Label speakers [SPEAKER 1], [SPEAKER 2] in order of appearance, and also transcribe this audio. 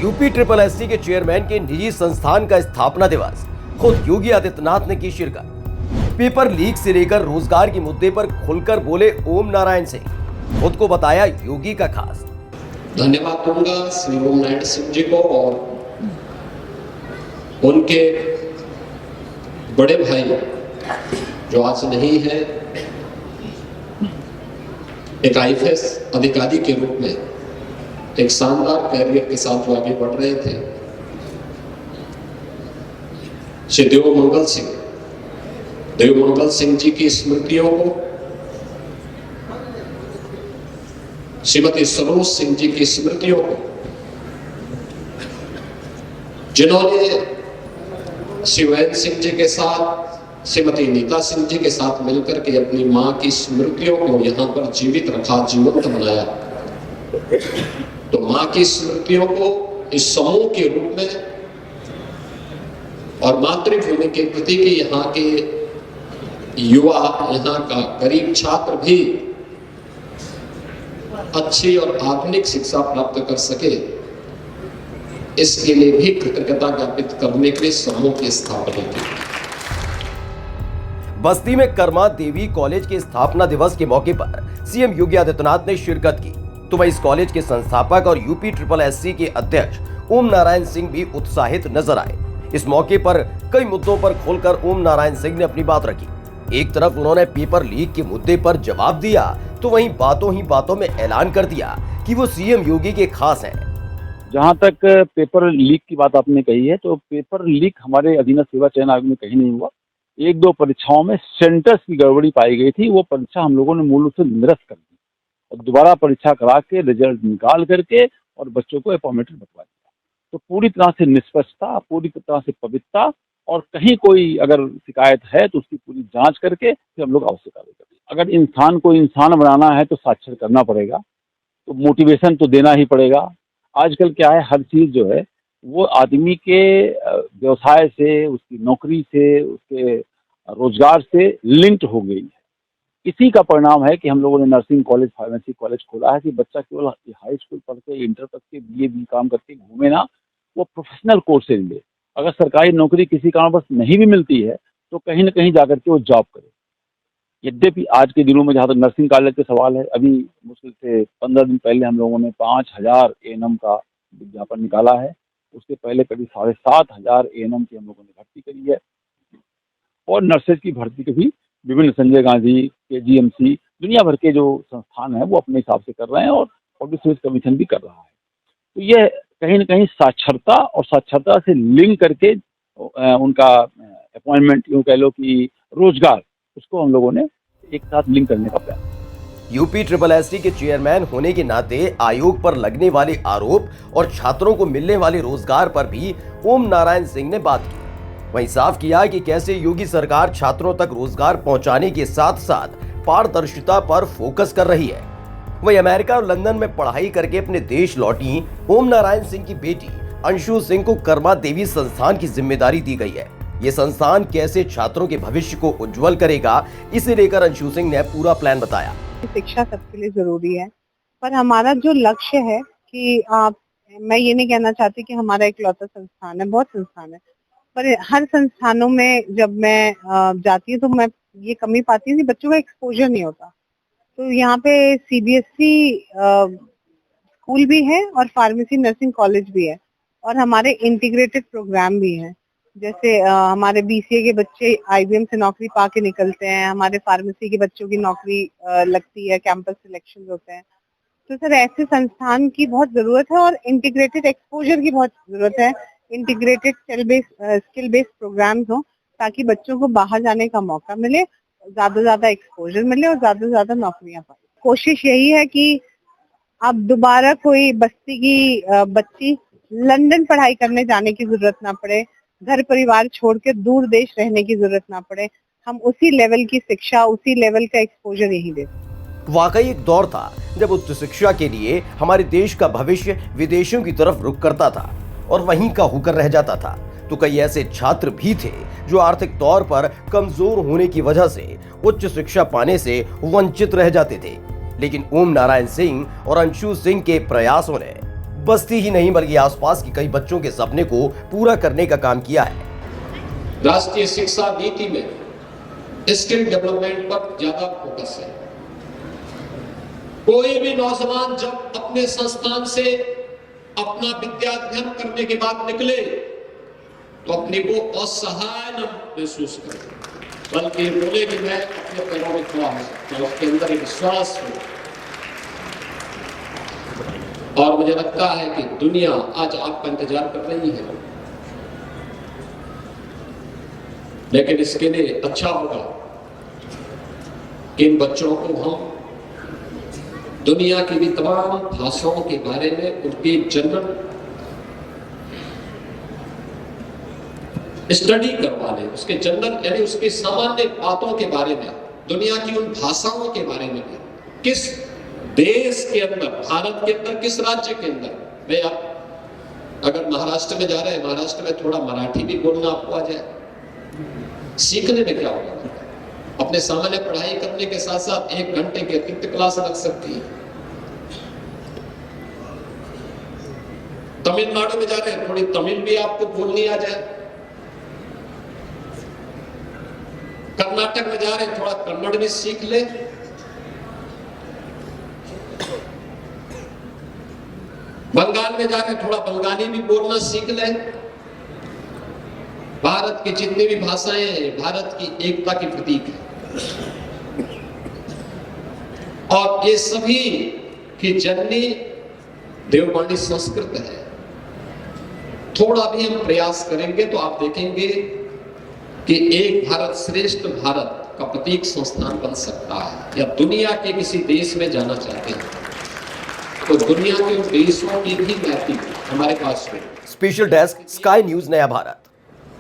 [SPEAKER 1] UP triple SC के chairman के निजी संस्थान का स्थापना दिवस, खुद योगी आदित्यनाथ ने की शिरकत। पेपर लीक से लेकर रोजगार के मुद्दे पर खुलकर बोले ओम नारायण सिंह, खुद को बताया योगी का खास।
[SPEAKER 2] धन्यवाद दूंगा श्री ओम नारायण सिंह जी को और उनके बड़े भाई जो आज नहीं है, एक आईएएस अधिकारी के रूप में एक शानदार कैरियर के साथ जो आगे बढ़ रहे थे, श्री देवमंगल सिंह जी की स्मृतियों को, श्रीमती सरोज सिंह जी की स्मृतियों को, जिन्होंने शिवैन सिंह जी के साथ, श्रीमती नीता सिंह जी के साथ मिलकर के अपनी मां की स्मृतियों को यहां पर जीवित रखा, जीवंत बनाया। तो मां की स्मृतियों को इस समूह के रूप में और मातृभूमि के प्रति कि यहाँ के युवा, यहाँ का गरीब छात्र भी अच्छी और आधुनिक शिक्षा प्राप्त कर सके, इसके लिए भी कृतज्ञता ज्ञापित करने के लिए समूह की स्थापना की।
[SPEAKER 1] बस्ती में कर्मा देवी कॉलेज के स्थापना दिवस के मौके पर सीएम योगी आदित्यनाथ ने शिरकत की। तो वहीं इस कॉलेज के संस्थापक और यूपी ट्रिपल एससी के अध्यक्ष ओम नारायण सिंह भी उत्साहित नजर आए। इस मौके पर कई मुद्दों पर खोलकर ओम नारायण सिंह ने अपनी बात रखी। एक तरफ उन्होंने पेपर लीक के मुद्दे पर जवाब दिया, तो वहीं बातों ही बातों में ऐलान कर दिया कि वो सीएम योगी के खास हैं।
[SPEAKER 3] जहां तक पेपर लीक की बात आपने कही है, तो पेपर लीक हमारे अधीनस्थ सेवा चयन आयोग में कहीं नहीं हुआ। एक दो परीक्षाओं में सेंटर्स की गड़बड़ी पाई गई थी, वो परीक्षा हम लोगों ने मूल रूप से निरस्त कर दी और दोबारा परीक्षा करा के रिजल्ट निकाल करके और बच्चों को अपॉइंटमेंट बतवा दिया। तो पूरी तरह से निष्पक्षता, पूरी तरह से पवित्रता, और कहीं कोई अगर शिकायत है तो उसकी पूरी जांच करके फिर हम लोग आवश्यक कार्रवाई करेंगे। अगर इंसान को इंसान बनाना है तो साक्षर करना पड़ेगा, तो मोटिवेशन तो देना ही पड़ेगा। आजकल क्या है, हर चीज जो है वो आदमी के व्यवसाय से, उसकी नौकरी से, उसके रोजगार से लिंक्ड हो गई है। इसी का परिणाम है कि हम लोगों ने नर्सिंग कॉलेज, फार्मेसी कॉलेज खोला है कि बच्चा केवल हाई स्कूल पढ़ के, इंटर तक के बीए काम करके घूमे ना, वो प्रोफेशनल कोर्सेज ले। अगर सरकारी नौकरी किसी कारणवश नहीं भी मिलती है तो कहीं ना कहीं जाकर के वो जॉब करे। यद्यपि आज के दिनों में जहाँ तक नर्सिंग कॉलेज का सवाल है, अभी मुश्किल से 15 दिन पहले हम लोगों ने 5000 एएनएम का विज्ञापन निकाला है। उसके पहले करीब 7500 एएनएम की हम लोगों ने भर्ती करी है और नर्सेज की भर्ती के भी विभिन्न संजय गांधी, केजीएमसी, दुनिया भर के जो संस्थान है वो अपने हिसाब से कर रहे हैं और पब्लिक सर्विस कमीशन भी कर रहा है। तो ये कहीं ना कहीं साक्षरता और साक्षरता से लिंक करके उनका अपॉइंटमेंट, यूँ कह लो कि रोजगार, उसको हम लोगों ने एक साथ लिंक करने का प्रयास।
[SPEAKER 1] यूपी ट्रिपल एससी के चेयरमैन होने के नाते आयोग पर लगने वाले आरोप और छात्रों को मिलने वाले रोजगार पर भी ओम नारायण सिंह ने बात की। वहीं साफ किया कि कैसे योगी सरकार छात्रों तक रोजगार पहुंचाने के साथ साथ पारदर्शिता पर फोकस कर रही है। वहीं अमेरिका और लंदन में पढ़ाई करके अपने देश लौटी ओम नारायण सिंह की बेटी अंशु सिंह को कर्मा देवी संस्थान की जिम्मेदारी दी गई है। ये संस्थान कैसे छात्रों के भविष्य को उज्जवल करेगा, इसे लेकर अंशु सिंह ने पूरा प्लान बताया।
[SPEAKER 4] शिक्षा सबके लिए जरूरी है, पर हमारा जो लक्ष्य है कि मैं ये नहीं कहना चाहती कि हमारा इकलौता संस्थान है, बहुत संस्थान है, पर हर संस्थानों में जब मैं जाती हूँ तो मैं ये कमी पाती हूँ कि बच्चों का एक्सपोजर नहीं होता। तो यहाँ पे सीबीएसई स्कूल भी है और फार्मेसी नर्सिंग कॉलेज भी है और हमारे इंटीग्रेटेड प्रोग्राम भी हैं। जैसे हमारे बीसीए के बच्चे आईबीएम से नौकरी पा के निकलते हैं, हमारे फार्मेसी के बच्चों की नौकरी लगती है, कैंपस सिलेक्शन होते हैं। तो सर ऐसे संस्थान की बहुत जरूरत है और इंटीग्रेटेड एक्सपोजर की बहुत जरूरत है। इंटीग्रेटेड स्किल बेस्ड प्रोग्राम्स हो ताकि बच्चों को बाहर जाने का मौका मिले, ज्यादा एक्सपोजर मिले और ज्यादा नौकरियां पाए। कोशिश यही है कि अब दोबारा कोई बस्ती की बच्ची लंदन पढ़ाई करने जाने की जरूरत ना पड़े, घर परिवार छोड़ के दूर देश रहने की जरूरत ना पड़े। हम उसी लेवल की शिक्षा, उसी लेवल का एक्सपोजर यही देते।
[SPEAKER 1] वाकई एक दौर था जब उच्च शिक्षा के लिए हमारे देश का भविष्य विदेशों की तरफ रुख करता था और वहीं का होकर रह जाता था। तो कई ऐसे छात्र भी थे जो आर्थिक तौर पर कमजोर होने की वजह से उच्च शिक्षा पाने से वंचित रह जाते थे। लेकिन ओम नारायण सिंह और अंशु सिंह के प्रयासों ने बस्ती ही नहीं बल्कि आसपास के कई बच्चों के सपने को पूरा करने का काम किया है।
[SPEAKER 2] राष्ट्रीय शिक्षा नीति में स्किल डेवलपमेंट पर ज्यादा फोकस है। कोई भी नौजवान जब अपने संस्थान से अपना विद्याध्ययन करने के बाद निकले तो अपने को असहाय न महसूस करे, बल्कि बोले कि मैं अपने पैरों में खड़ा हो सकता हूं, उसके अंदर एक विश्वास हो। और मुझे लगता है कि दुनिया आज आपका इंतजार कर रही है, लेकिन इसके लिए अच्छा होगा कि इन बच्चों को हम दुनिया की भी तमाम भाषाओं के बारे में उनकी जनरल स्टडी करवा लें, उसके जनरल यानी उसकी सामान्य बातों के बारे में, दुनिया की उन भाषाओं के बारे में, किस देश के अंदर, भारत के अंदर, किस राज्य के अंदर। मैं आप अगर महाराष्ट्र में जा रहे हैं, महाराष्ट्र में थोड़ा मराठी भी बोलना आपको आ जाए, सीखने में क्या होगा। अपने सामान्य पढ़ाई करने के साथ साथ 1 घंटे की अतिरिक्त क्लास लग सकती है। तमिलनाडु में जा रहे हैं, थोड़ी तमिल भी आपको बोलनी आ जाए। कर्नाटक में जा रहे हैं, थोड़ा कन्नड़ भी सीख ले। बंगाल में जा रहे हैं, थोड़ा बंगाली भी बोलना सीख ले। भारत की जितनी भी भाषाएं हैं, भारत की एकता की प्रतीक है, और ये सभी की जननी देववाणी संस्कृत है। थोड़ा भी हम प्रयास करेंगे तो आप देखेंगे कि एक भारत श्रेष्ठ भारत का प्रतीक संस्थान बन सकता है। या दुनिया के किसी देश में जाना चाहते हैं तो दुनिया के देशों की भी मैपिंग हमारे पास है।
[SPEAKER 1] स्पेशल डेस्क, स्काई न्यूज, नया भारत।